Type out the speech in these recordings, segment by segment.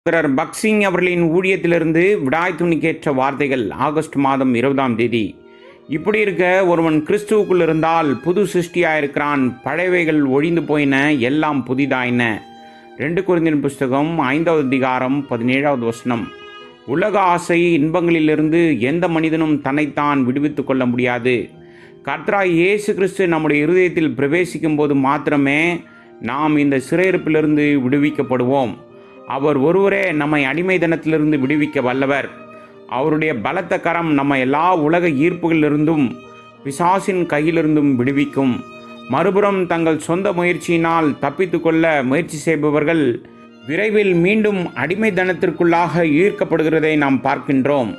சகோதரர் பக்சிங் அவர்களின் ஊழியத்திலிருந்து விடாய் துணிக்கேற்ற வார்த்தைகள் ஆகஸ்ட் மாதம் 20ஆம் தேதி. இப்படி இருக்க, ஒருவன் கிறிஸ்துவுக்குள் இருந்தால் புது சிருஷ்டியாயிருக்கிறான், பழையவைகள் ஒழிந்து போயின, எல்லாம் புதிதாயின. 2 கொரிந்தியர் புஸ்தகம் 5வது அதிகாரம் 17வது வசனம். உலக ஆசை இன்பங்களிலிருந்து எந்த மனிதனும் தன்னைத்தான் விடுவித்துக் கொள்ள முடியாது. கர்த்தராகிய இயேசு கிறிஸ்து நம்முடைய இருதயத்தில் பிரவேசிக்கும் போது மாத்திரமே நாம் இந்த சிறையிருப்பிலிருந்து விடுவிக்கப்படுவோம். அவர் ஒருவரே நம்மை அடிமைத்தனத்திலிருந்து விடுவிக்க வல்லவர். அவருடைய பலத்த கரம் நம்ம எல்லா உலக ஈர்ப்புகளிலிருந்தும் பிசாசின் கையிலிருந்தும் விடுவிக்கும். மறுபுறம் தங்கள் சொந்த முயற்சியினால் தப்பித்து கொள்ள முயற்சி செய்பவர்கள் விரைவில் மீண்டும் அடிமைத்தனத்திற்குள்ளாக ஈர்க்கப்படுகிறதை நாம் பார்க்கின்றோம்.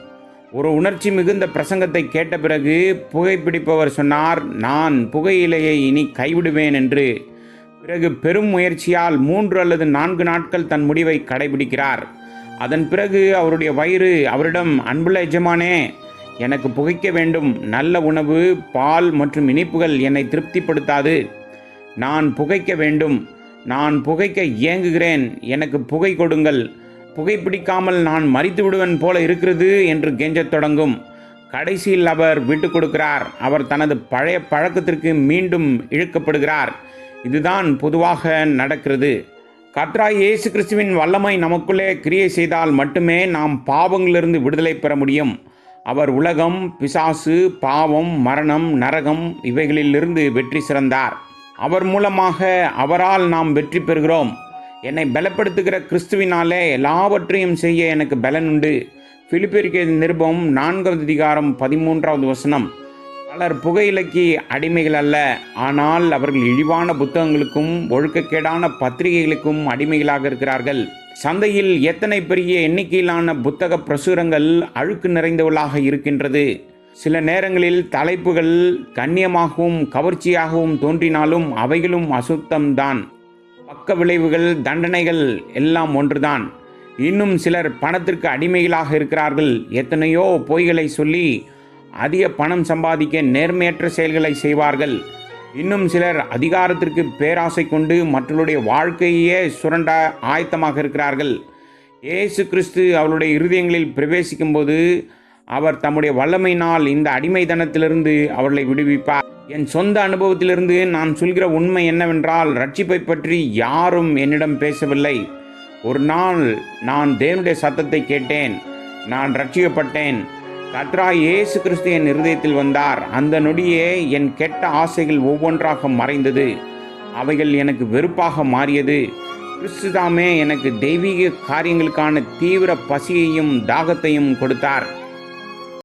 ஒரு உணர்ச்சி மிகுந்த பிரசங்கத்தை கேட்ட பிறகு புகைப்பிடிப்பவர் சொன்னார், நான் புகையிலையை இனி கைவிடுவேன் என்று. பிறகு பெரும் முயற்சியால் 3 அல்லது 4 நாட்கள் தன் முடிவை கடைபிடிக்கிறார். அதன் பிறகு அவருடைய வயிறு அவரிடம், அன்புள்ள எஜமானே, எனக்கு புகைக்க வேண்டும், நல்ல உணவு, பால் மற்றும் இனிப்புகள் என்னை திருப்திப்படுத்தாது, நான் புகைக்க வேண்டும், நான் புகைக்க ஏங்குகிறேன், எனக்கு புகை கொடுங்கள், புகைப்பிடிக்காமல் நான் மரித்து விடுவேன் போல இருக்கிறது என்று கெஞ்சத் தொடங்கும். கடைசியில் அவர் விட்டு கொடுக்கிறார். அவர் தனது பழைய பழக்கத்திற்கு மீண்டும் இழுக்கப்படுகிறார். இதுதான் பொதுவாக நடக்கிறது. கர்த்தராகிய இயேசு கிறிஸ்துவின் வல்லமை நமக்குள்ளே கிரியை செய்தால் மட்டுமே நாம் பாவங்களிலிருந்து விடுதலை பெற முடியும். அவர் உலகம், பிசாசு, பாவம், மரணம், நரகம் இவைகளிலிருந்து வெற்றி சிறந்தார். அவர் மூலமாக அவரால் நாம் வெற்றி பெறுகிறோம். என்னை பலப்படுத்துகிற கிறிஸ்துவினாலே எல்லாவற்றையும் செய்ய எனக்கு பலன் உண்டு. பிலிப்பியருக்கு நிருபம் 4வது அதிகாரம் 13வது வசனம். பலர் புகையிலைக்கு அடிமைகள் அல்ல, ஆனால் அவர்கள் இழிவான புத்தகங்களுக்கும் ஒழுக்கக்கேடான பத்திரிகைகளுக்கும் அடிமைகளாக இருக்கிறார்கள். சந்தையில் எத்தனை பெரிய எண்ணிக்கையிலான புத்தக பிரசுரங்கள் அழுக்கு நிறைந்தவளாக இருக்கின்றது. சில நேரங்களில் தலைப்புகள் கண்ணியமாகவும் கவர்ச்சியாகவும் தோன்றினாலும் அவைகளும் அசுத்தம்தான். பக்க விளைவுகள், தண்டனைகள் எல்லாம் ஒன்றுதான். இன்னும் சிலர் பணத்திற்கு அடிமைகளாக இருக்கிறார்கள். எத்தனையோ பொய்களை சொல்லி அதிக பணம் சம்பாதிக்க நேர்மையற்ற செயல்களை செய்வார்கள். இன்னும் சிலர் அதிகாரத்திற்கு பேராசை கொண்டு மற்றவருடைய வாழ்க்கையே சுரண்ட ஆயத்தமாக இருக்கிறார்கள். இயேசு கிறிஸ்து அவருடைய இருதயங்களில் பிரவேசிக்கும் போது அவர் தம்முடைய வல்லமையினால் இந்த அடிமைத்தனத்திலிருந்து அவர்களை விடுவிப்பார். என் சொந்த அனுபவத்திலிருந்து நான் சொல்கிற உண்மை என்னவென்றால், ரட்சிப்பை பற்றி யாரும் என்னிடம் பேசவில்லை. ஒரு நாள் நான் தேவனுடைய சத்தத்தை கேட்டேன், நான் ரட்சிக்கப்பட்டேன். கர்த்தராகிய இயேசு கிறிஸ்து என் இருதயத்தில் வந்தார். அந்த நொடியே என் கெட்ட ஆசைகள் ஒவ்வொன்றாக மறைந்தது. அவைகள் எனக்கு வெறுப்பாக மாறியது. கிறிஸ்து தாமே எனக்கு தெய்வீக காரியங்களுக்கான தீவிர பசியையும் தாகத்தையும் கொடுத்தார்.